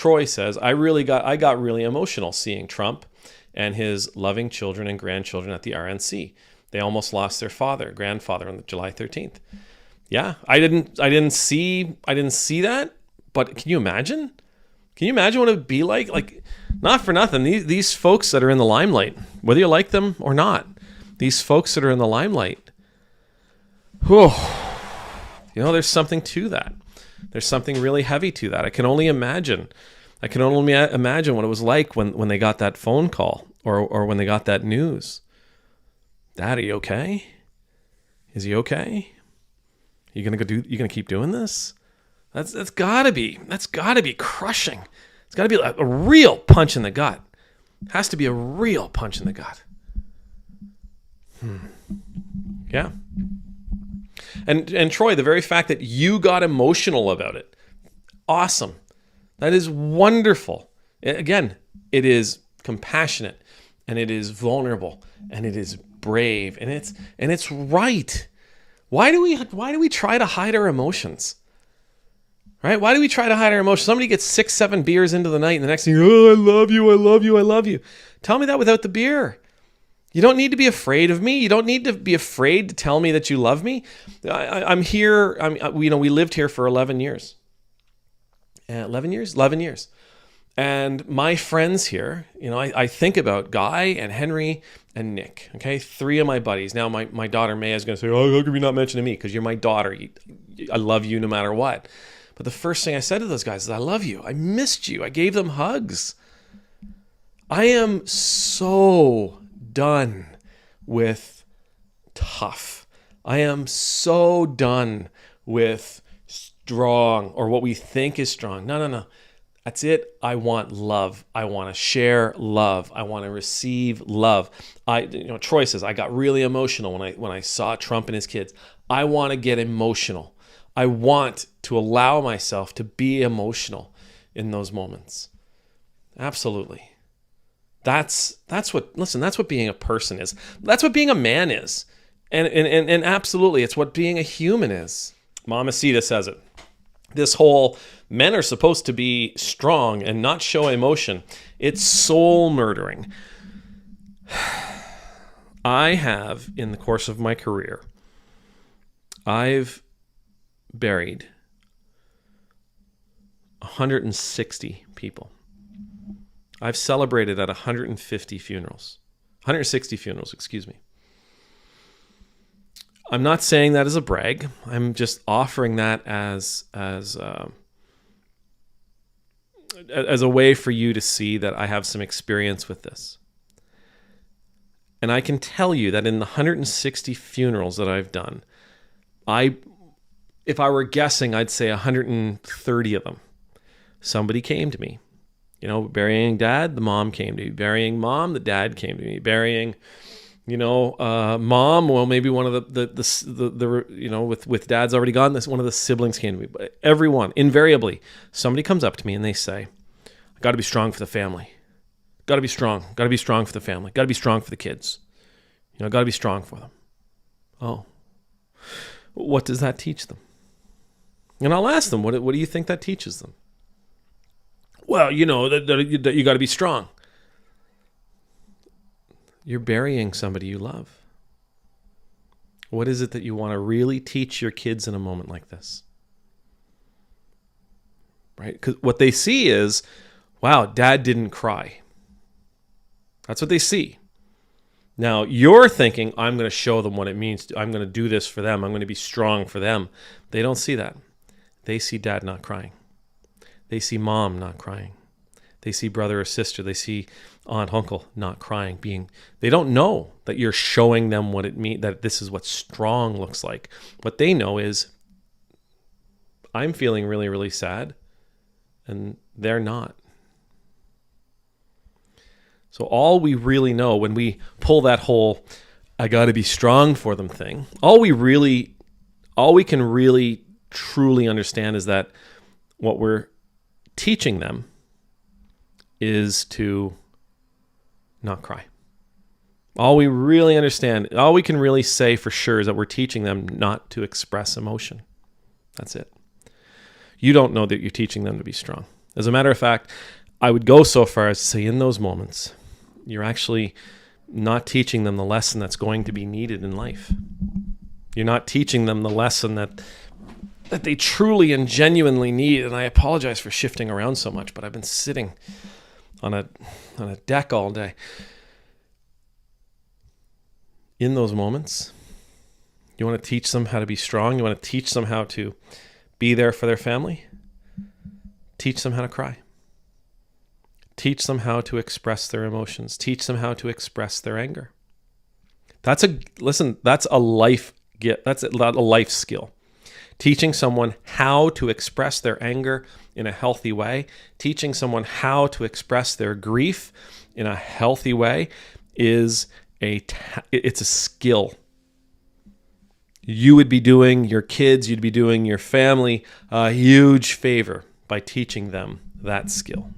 Troy says, I got really emotional seeing Trump and his loving children and grandchildren at the RNC. They almost lost their grandfather on July 13th. Yeah, I didn't see that, but can you imagine? Can you imagine what it would be like? Like, not for nothing, these folks that are in the limelight, whether you like them or not, these folks that are in the limelight, whew, there's something to that. There's something really heavy to that. I can only imagine what it was like when they got that phone call or when they got that news. Dad, are you okay? Is he okay? You gonna keep doing this? That's gotta be crushing. It's gotta be a real punch in the gut. It has to be a real punch in the gut. Yeah. And Troy, the very fact that you got emotional about it, awesome. That is wonderful. Again, it is compassionate, and it is vulnerable, and it is brave, and it's right. Why do we try to hide our emotions? Right? Why do we try to hide our emotions? Somebody gets 6, 7 beers into the night, and the next thing, oh, I love you, I love you, I love you. Tell me that without the beer. You don't need to be afraid of me. You don't need to be afraid to tell me that you love me. I'm here. We lived here for 11 years. 11 years? 11 years. And my friends here, I think about Guy and Henry and Nick, okay? 3 of my buddies. Now, my daughter Maya is going to say, oh, how come you're not mentioning me? Because you're my daughter. I love you no matter what. But the first thing I said to those guys is, I love you. I missed you. I gave them hugs. I am so done with tough. I am so done with strong or what we think is strong. No. That's it. I want love. I want to share love. I want to receive love. Troy says, I got really emotional when I saw Trump and his kids. I want to get emotional. I want to allow myself to be emotional in those moments. Absolutely. That's what being a person is. That's what being a man is. And absolutely, it's what being a human is. Mama Sita says it. This whole men are supposed to be strong and not show emotion. It's soul murdering. I have, in the course of my career, I've buried 160 people. I've celebrated at 160 funerals, excuse me. I'm not saying that as a brag. I'm just offering that as a way for you to see that I have some experience with this. And I can tell you that in the 160 funerals that I've done, if I were guessing, I'd say 130 of them, somebody came to me. Burying dad, the mom came to me. Burying mom, the dad came to me. Burying, mom, well, maybe one of the with dad's already gone, one of the siblings came to me. But everyone, invariably, somebody comes up to me and they say, I got to be strong for the family. Got to be strong. Got to be strong for the family. Got to be strong for the kids. Got to be strong for them. Oh, what does that teach them? And I'll ask them, what do you think that teaches them? Well, that you got to be strong. You're burying somebody you love. What is it that you want to really teach your kids in a moment like this? Right? Because what they see is, wow, dad didn't cry. That's what they see. Now, you're thinking, I'm going to show them what it means. I'm going to do this for them. I'm going to be strong for them. They don't see that. They see dad not crying. They see mom not crying. They see brother or sister. They see aunt, uncle not crying. They don't know that you're showing them what it means, that this is what strong looks like. What they know is, I'm feeling really, really sad, and they're not. So all we really know when we pull that whole I got to be strong for them thing, all we can really truly understand is that what we're teaching them is to not cry. All we really understand, all we can really say for sure is that we're teaching them not to express emotion. That's it. You don't know that you're teaching them to be strong. As a matter of fact, I would go so far as to say in those moments, you're actually not teaching them the lesson that's going to be needed in life. You're not teaching them the lesson that they truly and genuinely need. And I apologize for shifting around so much, but I've been sitting on a deck all day. In those moments, you want to teach them how to be strong. You want to teach them how to be there for their family. Teach them how to cry. Teach them how to express their emotions. Teach them how to express their anger. That's a life skill. Teaching someone how to express their anger in a healthy way, teaching someone how to express their grief in a healthy way it's a skill. You would be doing your kids, you'd be doing your family a huge favor by teaching them that skill.